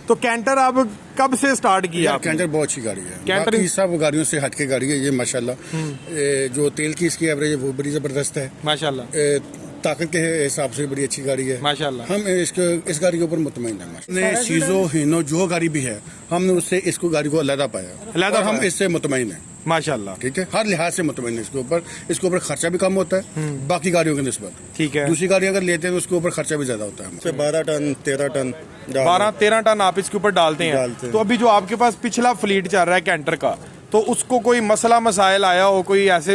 तो कैंटर आप कब से स्टार्ट किया? कैंटर बहुत अच्छी गाड़ी है, कैंटर बाकी सब गाड़ियों से हटके गाड़ी है ये माशाल्लाह। जो तेल की इसकी एवरेज है वो बड़ी जबरदस्त है माशाल्लाह ताकत के हिसाब से बड़ी अच्छी गाड़ी है माशाल्लाह। हम इस गाड़ी के ऊपर मुतमईन है। चीजो हिनो जो गाड़ी भी है हमने उससे इसको गाड़ी को अलग पाया और हम इससे मुतमईन है माशाल्लाह। ठीक है, हर लिहाज से मुतमईन है। इसके ऊपर खर्चा भी कम होता है बाकी गाड़ियों के निस्बत। ठीक है, दूसरी गाड़ी अगर लेते हैं तो उसके ऊपर खर्चा भी ज्यादा होता है। 12 टन 13 टन 12-13 टन आप इसके ऊपर डालते हैं। तो अभी जो आपके पास पिछला फ्लीट चल रहा है कैंटर का, तो उसको कोई मसला मसाइल आया हो, कोई ऐसे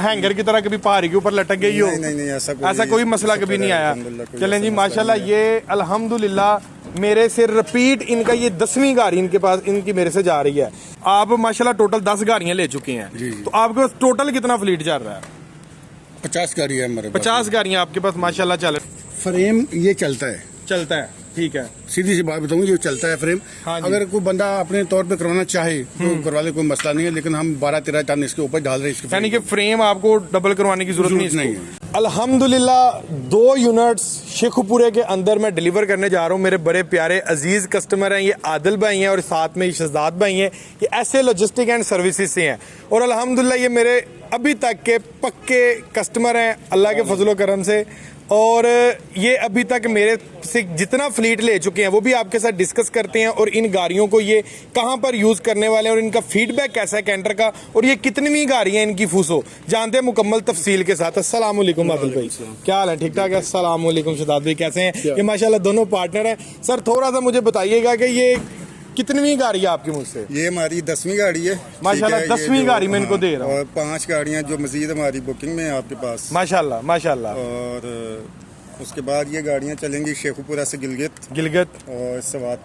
हैंगर की तरह कभी पहाड़ी के ऊपर लटक गई हो? नहीं ऐसा कोई मसला कभी नहीं आया। चलें जी माशाल्लाह, ये अल्हम्दुलिल्लाह मेरे से रिपीट इनका ये 10वीं गाड़ी इनके पास इनकी मेरे से जा रही है। आप माशाल्लाह टोटल 10 गाड़ियां ले चुके हैं। तो आपके पास टोटल कितना फ्लीट चल रहा है? 50 गाड़ी है हमारे 50 गाड़ियां आपके पास माशाल्लाह चल रही। फ्रेम ये चलता है, ठीक है, सीधी सी बात बताऊंगी, ये चलता है फ्रेम। अगर कोई बंदा अपने तौर पे करवाना चाहे तो करवा ले, कोई मसला नहीं है, लेकिन हम 12-13 टन इसके ऊपर डाल रहे हैं। यानी कि फ्रेम आपको डबल करवाने की जरूरत नहीं है। अल्हम्दुलिल्लाह 2 यूनिट्स शेखुपुरे के अंदर मैं डिलीवर करने जा रहा हूँ। मेरे बड़े प्यारे अजीज कस्टमर हैं, ये आदिल भाई हैं और साथ में शहजाद भाई हैं। ये ऐसे लॉजिस्टिक एंड सर्विसेज से हैं और अल्हम्दुलिल्लाह ये मेरे अभी तक के पक्के कस्टमर हैं अल्लाह के फजलो करम से। और ये अभी तक मेरे से जितना फ्लीट ले चुके हैं वो भी आपके साथ डिस्कस करते हैं और इन गाड़ियों को ये कहाँ पर यूज़ करने वाले हैं और इनका फीडबैक कैसा है कैंटर का, और ये कितनी गाड़ियाँ इनकी फूसो जानते हैं मुकम्मल तफसील के साथ। अस्सलाम वालेकुम आदिल भाई, क्या हाल है? ठीक ठाक है। अस्सलाम वालेकुम शहजाद भाई, कैसे हैं? ये माशाल्लाह दोनों पार्टनर हैं। सर थोड़ा सा मुझे बताइएगा कि ये कितनी गाड़ी है आपकी मुझसे? ये हमारी 10वीं गाड़ी है माशाल्लाह। 10वीं गाड़ी में इनको दे रहा हूँ और 5 गाड़ियाँ जो मजीद हमारी बुकिंग में है आपके पास माशाल्लाह माशाल्लाह। और उसके बाद ये गाड़ियाँ चलेंगी शेखुपुरा से गिलगित और सवात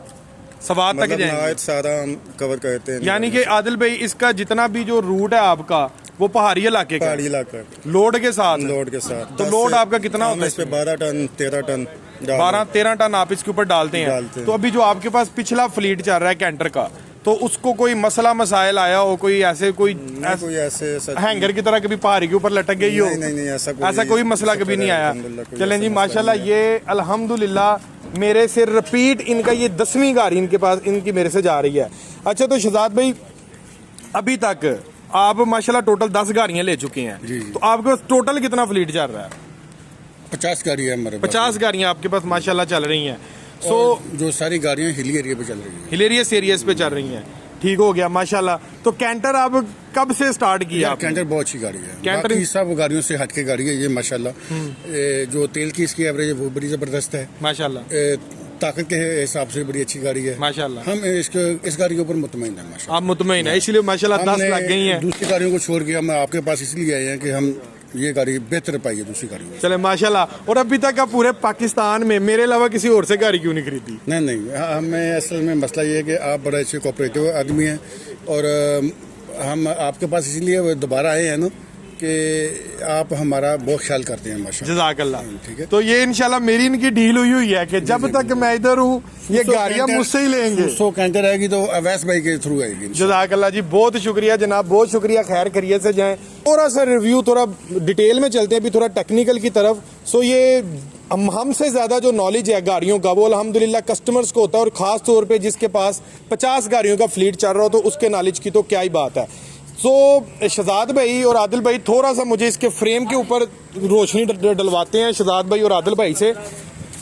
तक जाएंगे। सारा हम कवर करते हैं। यानी कि आदिल भाई इसका जितना भी जो रूट है आपका वो पहाड़ी इलाके का, लोड के साथ तो लोड आपका कितना होता है? इस पे 12 टन 13 टन 12-13 टन आप इसके ऊपर डालते हैं। तो अभी जो आपके पास पिछला फ्लीट चल रहा है कैंटर का, तो उसको कोई मसला मसाइल आया हो, कोई ऐसे हैंगर की तरह कभी पहाड़ी के ऊपर लटक गई हो? नहीं ऐसा कोई मसला कभी नहीं आया। चलें जी माशाल्लाह, ये अल्हम्दुलिल्लाह मेरे से रिपीट इनका ये 10वीं गाड़ी इनके पास इनकी मेरे से जा रही है। अच्छा, तो शहजाद भाई अभी तक आप माशाल्लाह टोटल 10 गाड़ियां ले चुके हैं। तो आपके पास टोटल कितना फ्लीट चल रहा है? 50 गाड़ी है हमारे 50 गाड़ियां आपके पास माशाल्लाह चल रही हैं। जो सारी गाड़ियां हिली एरिया पे चल रही हैं, हिलेरियस एरियाज पे चल रही हैं। ठीक हो गया माशाल्लाह। तो कैंटर आप कब से स्टार्ट किया? कैंटर बहुत अच्छी गाड़ी है, कैंटर बाकी सब गाड़ियों से हटके गाड़ी है ये माशाल्लाह। जो तेल की इसकी एवरेज है वो बड़ी जबरदस्त है माशाल्लाह। ताकत के हिसाब से बड़ी अच्छी गाड़ी है माशाल्लाह। हम इस गाड़ी के ऊपर मुतमईन है माशाल्लाह। आप मुतमईन है, इसलिए माशाल्लाह 10 लग गई हैं। दूसरी गाड़ियों को छोड़ के हम आपके पास इसलिए आए हैं कि हम ये गाड़ी बेहतर पाई है दूसरी गाड़ी में। चले माशाल्लाह। और अभी तक आप पूरे पाकिस्तान में मेरे अलावा किसी और से गाड़ी क्यों नहीं खरीदी? नहीं, हमें असल में मसला ये है कि आप बड़े अच्छे कोऑपरेटिव आदमी हैं और हम आपके पास इसीलिए दोबारा आए हैं ना कि आप हमारा बहुत ख्याल करते हैं माशाल्लाह। जज़ाकल्लाह। ठीक है, तो ये इंशाल्लाह मेरी इनकी डील हुई है कि जब तक मैं इधर हूँ ये गाड़ियाँ मुझसे ही लेंगे। 100 कैंटर आएगी तो अवैस भाई के थ्रू आएगी। जज़ाकल्लाह जी, बहुत शुक्रिया जनाब, बहुत शुक्रिया। खैर खैरियत से जाएं। थोड़ा सा रिव्यू थोड़ा डिटेल में चलते हैं अभी, थोड़ा टेक्निकल की तरफ। सो ये हमसे ज़्यादा जो नॉलेज है गाड़ियों का वो अल्हम्दुलिल्लाह कस्टमर्स को होता है, और ख़ास तौर पे जिसके पास 50 गाड़ियों का फ्लीट चल रहा हो तो उसके नॉलेज की तो क्या ही बात है। सो शहजाद भाई और आदिल भाई थोड़ा सा मुझे इसके फ्रेम के ऊपर रोशनी डलवाते हैं शहजाद भाई और आदिल भाई से।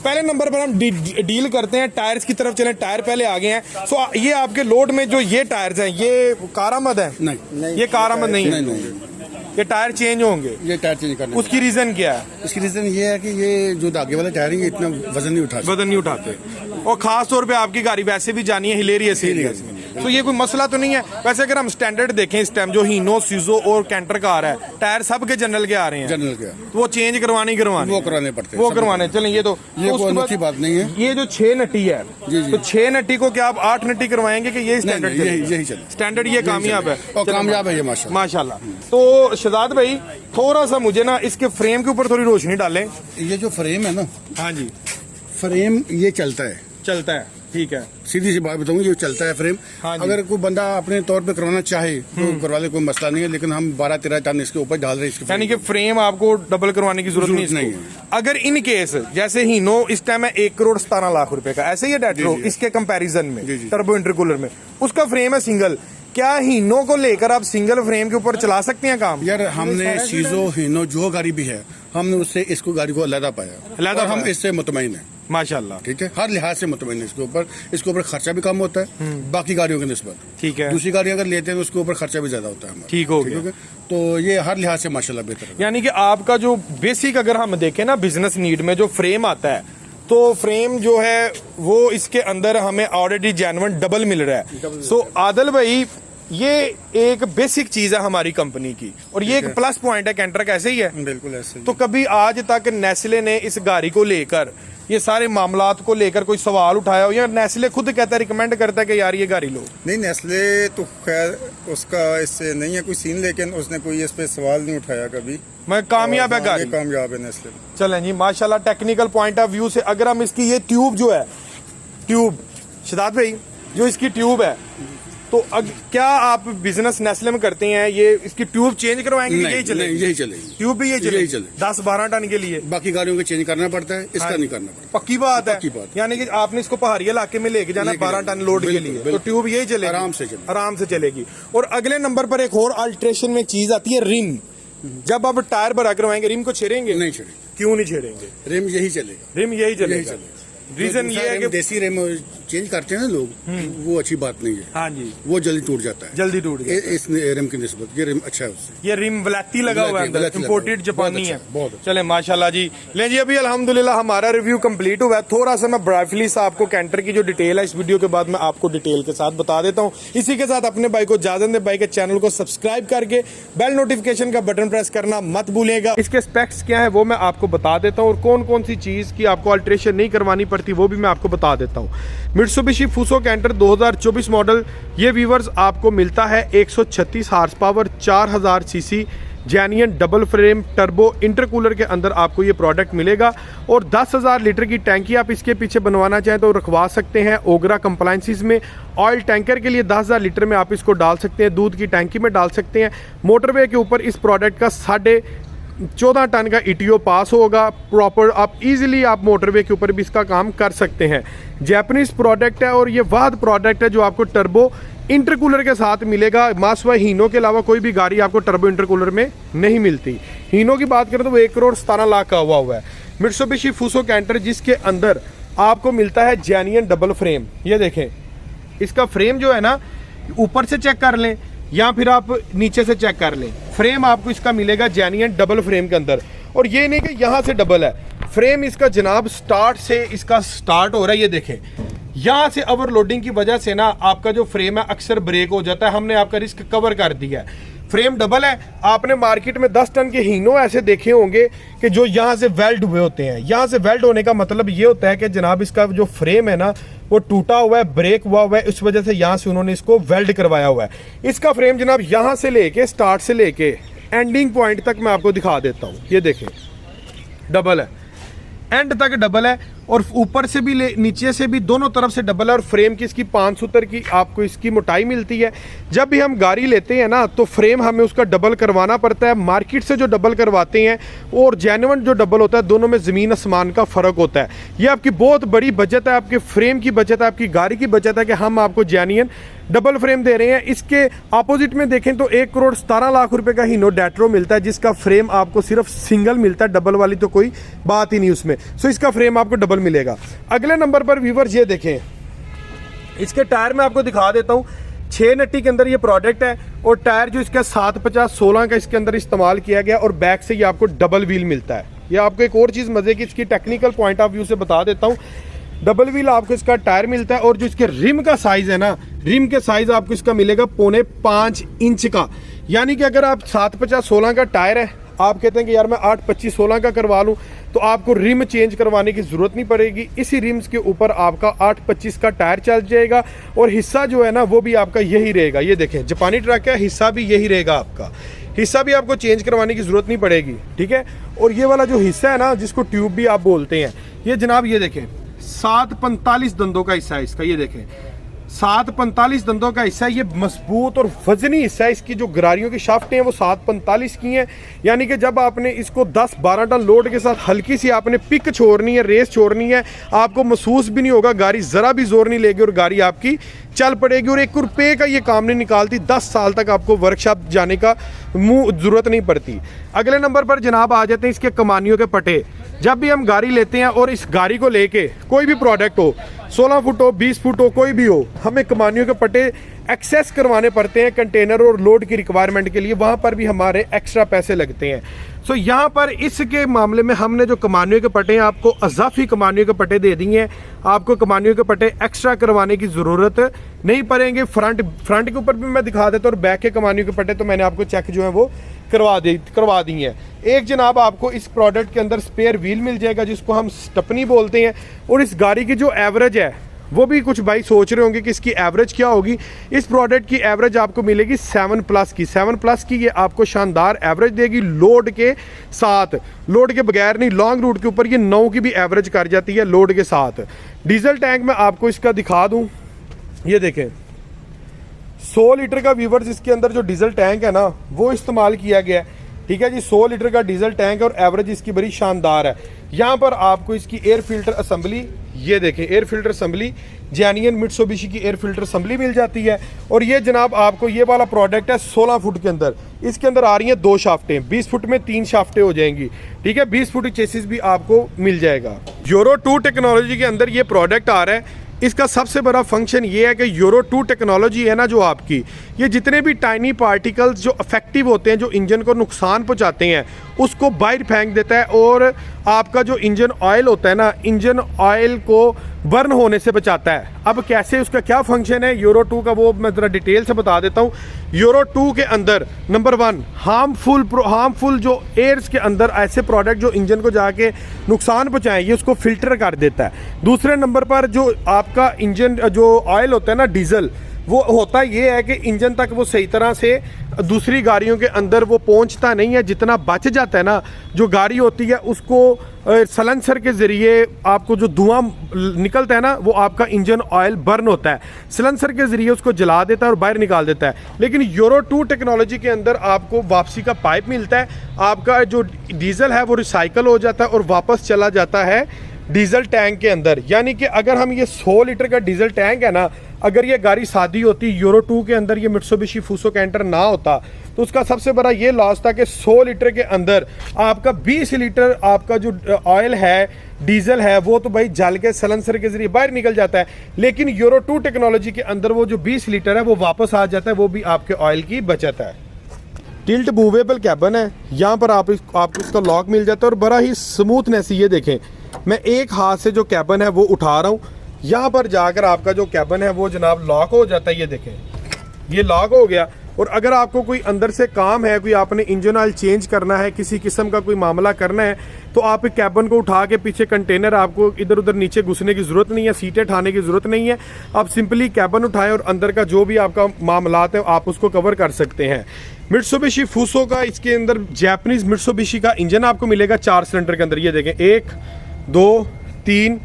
पहले नंबर पर हम डील करते हैं टायर्स की तरफ चलें। टायर पहले आ गए हैं। सो ये आपके लोड में जो ये टायर्स हैं ये कारआमद है? नहीं, ये कारआमद नहीं है। ये टायर चेंज होंगे? ये टायर चेंज करना। उसकी रीजन क्या है? इसकी रीजन ये है कि ये जो आगे वाले टायर है ये इतना वजन नहीं उठाते और खास तौर पे आपकी गाड़ी वैसे भी जानी है हिलेरियस एरिया से, तो ये कोई मसला तो नहीं है। वैसे अगर हम स्टैंडर्ड देखें इस टाइम जो हीनो सीजो और कैंटर का आ रहा है, टायर सब के जनरल के आ रहे हैं। जनरल के तो वो चेंज करवाने वो कराने पड़ते हैं, वो करवाने। चलें ये तो कोई बात नहीं है। ये जो 6 नट्टी है, तो 6 नट्टी को क्या आप 8 नट्टी करवाएंगे कि ये स्टैंडर्ड? यही चले स्टैंडर्ड, ये कामयाब है और कामयाब है ये माशाल्लाह। तो शहजाद भाई थोड़ा सा मुझे ना इसके फ्रेम के ऊपर थोड़ी रोशनी डालें। ये जो फ्रेम है ना, हाँ जी, फ्रेम ये चलता है। ठीक ठीक है। सीधी सी बात बताऊँ, ये चलता है फ्रेम। हाँ जी। अगर कोई बंदा अपने तौर पे करवाना चाहे तो करवा ले, कोई मसला नहीं है, लेकिन हम 12-13 टन इसके ऊपर डाल रहे हैं इसके। यानी कि फ्रेम आपको डबल करवाने की जरूरत नहीं नहीं है। अगर इन केस जैसे हीनो इस टाइम है 1,17,00,000 रुपए का, ऐसे ही है डेट्रो जी, जी। इसके कंपैरिजन में जी, जी। टर्बो इंटरकूलर में उसका फ्रेम है सिंगल, क्या हीनो को लेकर आप सिंगल फ्रेम के ऊपर चला सकते हैं काम? यार हमने सीजो हीनो जो गाड़ी भी है, हमने उससे इसको गाड़ी को अलग पाया और हम इससे मुतमईन है माशाल्लाह। ठीक है, हर लिहाज से मुतमईन है। इसके ऊपर खर्चा भी कम होता है बाकी गाड़ियों की निस्बत। ठीक है। दूसरी गाड़ी अगर लेते हैं तो उसके ऊपर खर्चा भी ज्यादा होता है हमारा। ठीक हो गया। तो ये हर लिहाज से माशाल्लाह बेहतर है। यानी कि आपका जो बेसिक अगर हम देखें ना बिजनेस नीड में जो फ्रेम आता है, तो फ्रेम जो है वो इसके अंदर हमें ऑलरेडी जेन्युइन डबल मिल रहा है। सो आदिल भाई, ये एक बेसिक चीज है हमारी कंपनी की और ये एक प्लस पॉइंट है कैंटर का, ऐसे ही है। बिल्कुल ऐसे ही। तो कभी आज तक नेस्ले ने इस गाड़ी को लेकर ये सारे मामलात को लेकर कोई सवाल उठाया हो, या नेस्ले खुद कहता है, रिकमेंड करता है कि यार ये गाड़ी लो? नहीं, नेस्ले तो खैर उसका इससे नहीं है कोई सीन, लेकिन उसने कोई इस पे सवाल नहीं उठाया कभी। मैं कामयाब है और गाड़ी, ये कामयाब है नेस्ले। चलें जी माशाल्लाह। टेक्निकल पॉइंट ऑफ व्यू से अगर हम इसकी ये ट्यूब जो है, ट्यूब शदाद भाई जो इसकी ट्यूब है, तो क्या आप बिजनेस नेस्ले में करते हैं, ये इसकी ट्यूब चेंज करवाएंगे? यही चलेगी? यही चलेगी, ट्यूब भी यही चलेगी? चलेगी। 10-12 टन के लिए बाकी गाड़ियों को चेंज करना पड़ता है, इसका नहीं करना पड़ता। पक्की बात है। पक्की बात। यानी कि आपने इसको पहाड़ी इलाके में लेके जाना 12 टन लोड के लिए, तो ट्यूब यही चलेगी, आराम से चलेगी। और अगले नंबर पर एक और अल्ट्रेशन में चीज आती है, रिम। जब आप टायर भरा करवाएंगे, रिम को छेड़ेंगे? नहीं छेड़ेंगे। क्यों नहीं छेड़ेंगे? रिम यही चलेगा, रिम यही चलेगा। रीजन ये है कि देसी रेम चेंज करते हैं ना लोग, वो अच्छी बात नहीं है। हाँ जी, वो जल्दी टूट जाता है, जल्दी टूट गया। इस रेम की निस्बत ये रेम अच्छा है उससे। ये रिम वलैती लगा हुआ है, वलैती इंपोर्टेड लगा हुआ है। जापानी बहुत है। अच्छा, बहुत अच्छा। चले माशाल्लाह जी। ले जी, अभी अल्हम्दुलिल्लाह हमारा रिव्यू कंप्लीट हुआ है। थोड़ा सा मैं ब्राइफली सा आपको कैंटर की जो डिटेल है इस वीडियो के बाद मैं आपको डिटेल के साथ बता देता हूँ। इसी के साथ अपने भाई को इजाजत दे, भाई के चैनल को सब्सक्राइब करके बेल नोटिफिकेशन का बटन प्रेस करना मत भूलिएगा। इसके स्पेक्स क्या है वो मैं आपको बता देता हूँ, और कौन कौन सी चीज की आपको अल्ट्रेशन नहीं करवानी पड़ती वो भी मैं आपको बता देता हूँ। मित्सुबिशी फुसो कैंटर 2024 मॉडल, ये व्यूवर्स आपको मिलता है 136 horse power, 4000 CC, genuine double frame turbo intercooler के अंदर आपको ये प्रोडक्ट मिलेगा। और 10,000 लीटर की टैंकी आप इसके पीछे बनवाना चाहें तो रखवा सकते हैं ओगरा कंप्लायंसेस में। ऑयल टैंकर के लिए 10,000 लीटर में आप इसको डाल सकते हैं, दूध की टैंकी में डाल सकते हैं। मोटरवे के ऊपर इस प्रोडक्ट का 14.5 टन का ईटीओ पास होगा प्रॉपर। आप इजीली आप मोटरवे के ऊपर भी इसका काम कर सकते हैं। जैपनीज प्रोडक्ट है और ये वाद प्रोडक्ट है जो आपको टर्बो इंटरकूलर के साथ मिलेगा। मासवा हीनो के अलावा कोई भी गाड़ी आपको टर्बो इंटरकूलर में नहीं मिलती। हीनो की बात करें तो वो 1,17,00,000 का हुआ है। मित्सुबिशी फुसो कैंटर जिसके अंदर आपको मिलता है जेन्युइन डबल फ्रेम। ये देखें, इसका फ्रेम जो है ना, ऊपर से चेक कर लें या फिर आप नीचे से चेक कर लें, फ्रेम आपको इसका मिलेगा जेन्युइन डबल फ्रेम के अंदर। और ये नहीं कि यहाँ से डबल है फ्रेम, इसका जनाब स्टार्ट से इसका स्टार्ट हो रहा है। ये देखें, यहाँ से ओवरलोडिंग की वजह से ना आपका जो फ्रेम है अक्सर ब्रेक हो जाता है। हमने आपका रिस्क कवर कर दिया है। फ्रेम डबल है। आपने मार्केट में 10 टन के हीनो ऐसे देखे होंगे कि जो यहाँ से वेल्ड हुए होते हैं। यहाँ से वेल्ड होने का मतलब ये होता है कि जनाब इसका जो फ्रेम है ना वो टूटा हुआ है, ब्रेक हुआ है, इस वजह से यहाँ से उन्होंने इसको वेल्ड करवाया हुआ है। इसका फ्रेम जनाब यहाँ से लेके स्टार्ट से लेके एंडिंग पॉइंट तक मैं आपको दिखा देता हूँ। ये देखें, डबल है, एंड तक डबल है, और ऊपर से भी नीचे से भी दोनों तरफ से डबल है। और फ्रेम की इसकी 5 की आपको इसकी मोटाई मिलती है। जब भी हम गाड़ी लेते हैं ना तो फ्रेम हमें उसका डबल करवाना पड़ता है। मार्केट से जो डबल करवाते हैं और जेन्युइन जो डबल होता है, दोनों में ज़मीन आसमान का फ़र्क होता है। ये आपकी बहुत बड़ी बचत है, आपके फ्रेम की बचत है, आपकी गाड़ी की बचत है कि हम आपको जेन्युइन डबल फ्रेम दे रहे हैं। इसके अपोजिट में देखें तो 1,17,00,000 रुपए का हीनो डेट्रो मिलता है जिसका फ्रेम आपको सिर्फ सिंगल मिलता है, डबल वाली तो कोई बात ही नहीं उसमें। सो इसका फ्रेम आपको डबल मिलेगा। अगले नंबर पर व्यूवर्स ये देखें, इसके टायर में आपको दिखा देता हूं। 6 नट्टी के अंदर ये प्रोडक्ट है और टायर जो इसका 750-16 का इसके अंदर इस्तेमाल किया गया, और बैक से ये आपको डबल व्हील मिलता है। ये आपको एक और चीज़ मजे की इसकी टेक्निकल पॉइंट ऑफ व्यू से बता देता हूँ। डबल व्हील आपको इसका टायर मिलता है, और जो इसके रिम का साइज है ना, रिम के साइज आपको इसका मिलेगा 4.5 इंच का। यानी कि अगर आप 750-16 का टायर है, आप कहते हैं कि यार मैं 825-16 का करवा लूँ, तो आपको रिम चेंज करवाने की जरूरत नहीं पड़ेगी। इसी रिम्स के ऊपर आपका 825 का टायर चल जाएगा, और हिस्सा जो है ना वो भी आपका यही रहेगा। ये देखें, जापानी ट्रक है, हिस्सा भी यही रहेगा आपका, हिस्सा भी आपको चेंज करवाने की जरूरत नहीं पड़ेगी। ठीक है। और ये वाला जो हिस्सा है ना जिसको ट्यूब भी आप बोलते हैं, ये जनाब ये देखें 745 दंदों का हिस्सा है इसका, ये देखें 745 दंदों का हिस्सा है। ये मजबूत और वजनी हिस्सा है। इसकी जो गरारियों की शाफ्टें हैं वो 745 की हैं, यानी कि जब आपने इसको 10-12 टन लोड के साथ हल्की सी आपने पिक छोड़नी है, रेस छोड़नी है, आपको महसूस भी नहीं होगा, गाड़ी ज़रा भी जोर नहीं लेगी और गाड़ी आपकी चल पड़ेगी और 1 रुपये का ये काम नहीं निकालती। 10 साल तक आपको वर्कशॉप जाने का ज़रूरत नहीं पड़ती। अगले नंबर पर जनाब आ जाते हैं इसके कमानियों के पटे। जब भी हम गाड़ी लेते हैं और इस गाड़ी को लेके कोई भी प्रोडक्ट हो, 16 फुट हो, 20 फुट हो, कोई भी हो, हमें कमानियों के पट्टे एक्सेस करवाने पड़ते हैं कंटेनर और लोड की रिक्वायरमेंट के लिए। वहाँ पर भी हमारे एक्स्ट्रा पैसे लगते हैं। सो यहाँ पर इसके मामले में हमने जो कमानियों के पट्टे हैं आपको अजाफी कमानियों के पट्टे दे दिए हैं। आपको कमानियों के पट्टे एक्स्ट्रा करवाने की ज़रूरत नहीं पड़ेंगे। फ्रंट के ऊपर भी मैं दिखा देता हूँ और बैक के कमानियों के पट्टे तो मैंने आपको चेक जो है वो करवा दी है। एक जनाब आपको इस प्रोडक्ट के अंदर स्पेयर व्हील मिल जाएगा जिसको हम स्टपनी बोलते हैं। और इस गाड़ी की जो एवरेज है वो भी कुछ भाई सोच रहे होंगे कि इसकी एवरेज क्या होगी। इस प्रोडक्ट की एवरेज आपको मिलेगी 7+ की। 7+ की ये आपको शानदार एवरेज देगी लोड के साथ, लोड के बगैर नहीं। लॉन्ग रूट के ऊपर ये 9 की भी एवरेज कर जाती है लोड के साथ। डीजल टैंक में आपको इसका दिखा दूं, ये देखें 100 लीटर का व्यूवर्स इसके अंदर जो डीजल टैंक है ना वो इस्तेमाल किया गया है। ठीक है जी, 100 लीटर का डीजल टैंक और एवरेज इसकी बड़ी शानदार है। यहाँ पर आपको इसकी एयर फिल्टर असम्बली, ये देखें air filter assembly genuine Mitsubishi की एयर फिल्टर असम्बली मिल जाती है। और ये जनाब आपको ये वाला प्रोडक्ट है 16 फुट के अंदर। इसके अंदर आ रही हैं 2 शाफ्टें, 20 फुट में 3 शाफ्टें हो जाएंगी। ठीक है, 20 फुट चेसिस भी आपको मिल जाएगा। यूरो 2 टेक्नोलॉजी के अंदर ये प्रोडक्ट आ रहा है। इसका सबसे बड़ा फंक्शन ये है कि यूरो 2 टेक्नोलॉजी है ना जो आपकी, ये जितने भी टाइनी पार्टिकल्स जो अफेक्टिव होते हैं, जो इंजन को नुकसान पहुंचाते हैं, उसको बाहर फेंक देता है। और आपका जो इंजन ऑयल होता है ना, इंजन ऑयल को बर्न होने से बचाता है। अब कैसे, उसका क्या फंक्शन है यूरो 2 का, वो मैं ज़रा डिटेल से बता देता हूँ। यूरो 2 के अंदर नंबर 1 हार्मफुल जो एयर्स के अंदर ऐसे प्रोडक्ट जो इंजन को जाके नुकसान पहुँचाएं, ये उसको फिल्टर कर देता है। दूसरे नंबर पर जो आपका इंजन जो ऑयल होता है ना डीजल, वो होता ये है कि इंजन तक वो सही तरह से दूसरी गाड़ियों के अंदर वो पहुंचता नहीं है। जितना बच जाता है ना, जो गाड़ी होती है उसको सलेंसर के ज़रिए आपको जो धुआं निकलता है ना, वो आपका इंजन ऑयल बर्न होता है, सलेंसर के ज़रिए उसको जला देता है और बाहर निकाल देता है। लेकिन यूरो 2 टेक्नोलॉजी के अंदर आपको वापसी का पाइप मिलता है। आपका जो डीजल है वो रिसाइकल हो जाता है और वापस चला जाता है डीजल टैंक के अंदर। यानी कि अगर हम ये 100 लीटर का डीजल टैंक है ना, अगर ये गाड़ी सादी होती यूरो 2 के अंदर, ये मित्सुबिशी फूसो कैंटर ना होता, तो उसका सबसे बड़ा ये लॉस था कि 100 लीटर के अंदर आपका 20 लीटर आपका जो ऑयल है, डीजल है, वो तो भाई जल के सलेंसर के जरिए बाहर निकल जाता है। लेकिन यूरो 2 टेक्नोलॉजी के अंदर वो जो 20 लीटर है वो वापस आ जाता है, वो भी आपके ऑयल की बचत है। टिल्ट मूवेबल कैबन है, यहाँ पर आपको इसका लॉक मिल जाता है और बड़ा ही स्मूथनेस। ये देखें, मैं एक हाथ से जो कैबन है वो उठा रहा हूँ, यहाँ पर जाकर आपका जो कैबन है वो जनाब लॉक हो जाता है। ये देखें, ये लॉक हो गया। और अगर आपको कोई अंदर से काम है, कोई आपने इंजन ऑयल चेंज करना है, किसी किस्म का कोई मामला करना है, तो आप कैबन को उठा के पीछे कंटेनर, आपको इधर उधर नीचे घुसने की ज़रूरत नहीं है, सीटें ठाने की ज़रूरत नहीं है। आप सिंपली कैबन उठाएं और अंदर का जो भी आपका मामलात है आप उसको कवर कर सकते हैं। मित्सुबिशी फूसो का इसके अंदर जैपनीज़ मित्सुबिशी का इंजन आपको मिलेगा 4 सिलेंडर के अंदर। ये देखें 1, 2, 3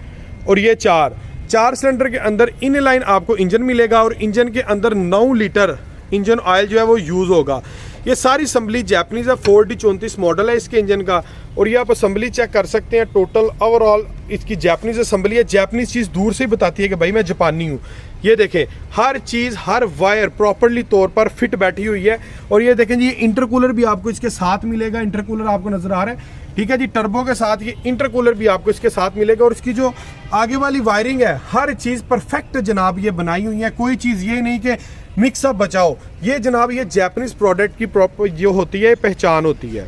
और ये 4 सिलेंडर के अंदर इन लाइन आपको इंजन मिलेगा और इंजन के अंदर 9 लीटर इंजन ऑयल जो है वो यूज़ होगा। ये सारी असम्बली जैपनीज़ है, 4D34 मॉडल है इसके इंजन का। और ये आप असम्बली चेक कर सकते हैं, टोटल ओवरऑल इसकी जैपनीज़ असम्बली है। जैपनीज़ चीज़ दूर से ही बताती है कि भाई मैं जापानी हूँ। ये देखें, हर चीज़, हर वायर प्रॉपरली तौर पर फिट बैठी हुई है। और ये देखें जी, ये इंटरकूलर भी आपको इसके साथ मिलेगा। इंटरकूलर आपको नज़र आ रहा है, ठीक है जी, टर्बो के साथ ये इंटरकूलर भी आपको इसके साथ मिलेगा। और इसकी जो आगे वाली वायरिंग है, हर चीज़ परफेक्ट जनाब ये बनाई हुई है। कोई चीज़ ये नहीं कि मिक्सअप बचाओ। ये जनाब ये जापानीज़ प्रोडक्ट की प्रॉपर जो होती है पहचान होती है।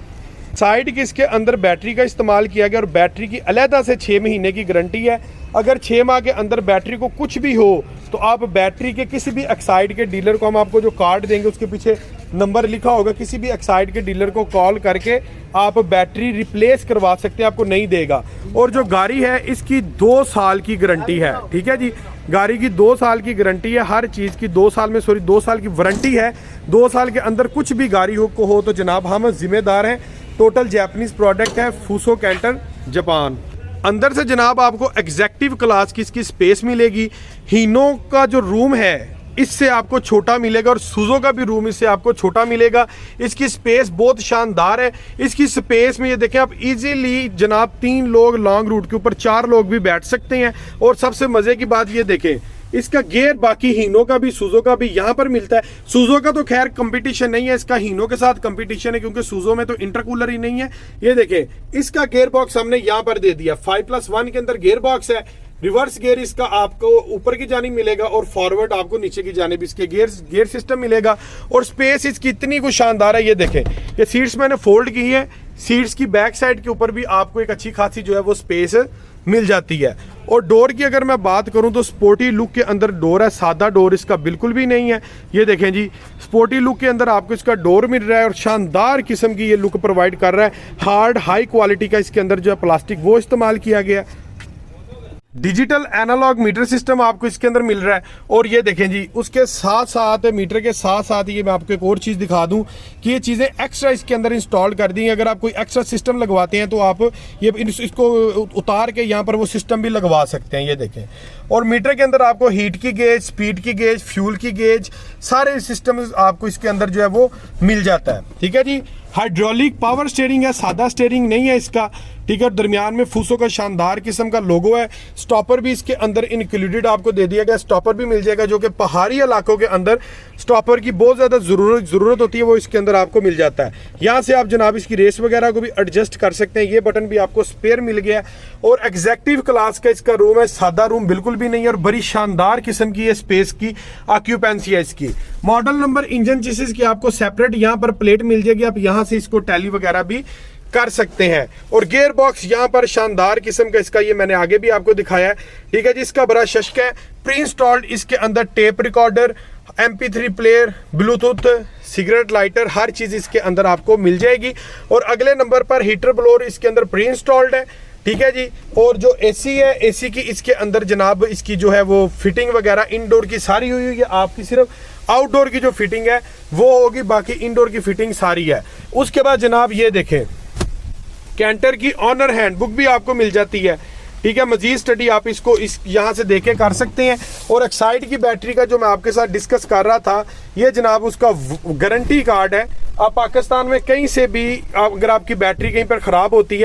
साइड की इसके अंदर बैटरी का इस्तेमाल किया गया और बैटरी की अलहदा से 6 महीने की गारंटी है। अगर 6 माह के अंदर बैटरी को कुछ भी हो तो आप बैटरी के किसी भी एक्साइड के डीलर को, हम आपको जो कार्ड देंगे उसके पीछे नंबर लिखा होगा, किसी भी एक्साइड के डीलर को कॉल करके आप बैटरी रिप्लेस करवा सकते हैं, आपको नहीं देगा। और जो गाड़ी है इसकी 2 साल की गारंटी है, ठीक है जी, गाड़ी की 2 साल की गारंटी है। हर चीज़ की 2 साल की वारंटी है। 2 साल के अंदर कुछ भी गाड़ी हो तो जनाब हम जिम्मेदार हैं। टोटल जापानीज़ प्रोडक्ट है, फूसो कैंटर जापान। अंदर से जनाब आपको एग्जैक्टिव क्लास की इसकी स्पेस मिलेगी। हीनो का जो रूम है इससे आपको छोटा मिलेगा और सुजो का भी रूम इससे आपको छोटा मिलेगा। इसकी स्पेस बहुत शानदार है। इसकी स्पेस में ये देखें आप इजीली जनाब 3 लोग लॉन्ग रूट के ऊपर 4 लोग भी बैठ सकते हैं। और सबसे मजे की बात ये देखें इसका गियर बाकी हीनो का भी सुजो का भी यहाँ पर मिलता है। सुजो का तो खैर कंपटीशन नहीं है, इसका हीनो के साथ कंपटीशन है क्योंकि सुजो में तो इंटरकूलर ही नहीं है। ये देखें इसका गियर बॉक्स हमने यहाँ पर दे दिया। 5+1 के अंदर गियर बॉक्स है। रिवर्स गियर इसका आपको ऊपर की जानिब मिलेगा और फॉरवर्ड आपको नीचे की जानिब इसके गियर सिस्टम मिलेगा। और स्पेस इसकी इतनी कुछ शानदार है। ये देखें ये सीट्स मैंने फोल्ड की है। सीट्स की बैक साइड के ऊपर भी आपको एक अच्छी खासी जो है वो स्पेस मिल जाती है। और डोर की अगर मैं बात करूं तो स्पोर्टी लुक के अंदर डोर है, सादा डोर इसका बिल्कुल भी नहीं है। ये देखें जी स्पोर्टी लुक के अंदर आपको इसका डोर मिल रहा है और शानदार किस्म की ये लुक प्रोवाइड कर रहा है। हार्ड हाई क्वालिटी का इसके अंदर जो है प्लास्टिक वो इस्तेमाल किया गया है। डिजिटल एनालॉग मीटर सिस्टम आपको इसके अंदर मिल रहा है। और ये देखें जी उसके साथ साथ मीटर के साथ साथ ये मैं आपको एक और चीज़ दिखा दूं कि ये चीज़ें एक्स्ट्रा इसके अंदर इंस्टॉल कर दी। अगर आप कोई एक्स्ट्रा सिस्टम लगवाते हैं तो आप ये इसको उतार के यहाँ पर वो सिस्टम भी लगवा सकते हैं। ये देखें और मीटर के अंदर आपको हीट की गेज, स्पीड की गेज, फ्यूल की गेज सारे सिस्टम आपको इसके अंदर जो है वो मिल जाता है। ठीक है जी। हाइड्रोलिक पावर स्टीयरिंग है, सादा स्टीयरिंग नहीं है इसका। ठीक है। दरमियान में फूसो का शानदार किस्म का लोगो है। स्टॉपर भी इसके अंदर इंक्लूडेड आपको दे दिया गया। स्टॉपर भी मिल जाएगा जो कि पहाड़ी इलाकों के अंदर स्टॉपर की बहुत ज़्यादा ज़रूरत होती है वो इसके अंदर आपको मिल जाता है। यहाँ से आप जनाब इसकी रेस वगैरह को भी एडजस्ट कर सकते हैं। ये बटन भी आपको स्पेयर मिल गया है। और एग्जैक्टिव क्लास का इसका रूम है, सादा रूम बिल्कुल भी नहीं है और बड़ी शानदार किस्म की ये स्पेस की ऑक्यूपेंसी है इसकी। मॉडल नंबर, इंजन चेसिस की आपको सेपरेट यहाँ पर प्लेट मिल जाएगी। आप यहाँ से इसको टैली वगैरह भी कर सकते हैं। और गियर बॉक्स यहाँ पर शानदार किस्म का इसका, ये मैंने आगे भी आपको दिखाया है। ठीक है जी। इसका बड़ा शश्क है। प्री इंस्टॉल्ड इसके अंदर tape recorder, MP3 player, Bluetooth, cigarette lighter हर चीज़ इसके अंदर आपको मिल जाएगी। और अगले नंबर पर हीटर ब्लोअर इसके अंदर प्री इंस्टॉल्ड है। ठीक है जी। और जो AC है, AC की इसके अंदर जनाब इसकी जो है वो फिटिंग वगैरह इनडोर की सारी हुई है। आपकी सिर्फ आउटडोर की जो फिटिंग है वो होगी, बाकी इनडोर की फिटिंग सारी है। उसके बाद जनाब ये देखें कैंटर की ऑनर हैंडबुक भी आपको मिल जाती है। ठीक है। मजीद स्टडी आप इसको इस यहाँ से देखे कर सकते हैं। और एक्साइड की बैटरी का जो मैं आपके साथ डिस्कस कर रहा था, ये जनाब उसका गारंटी कार्ड है। आप पाकिस्तान में कहीं से भी अगर आपकी बैटरी कहीं पर ख़राब होती है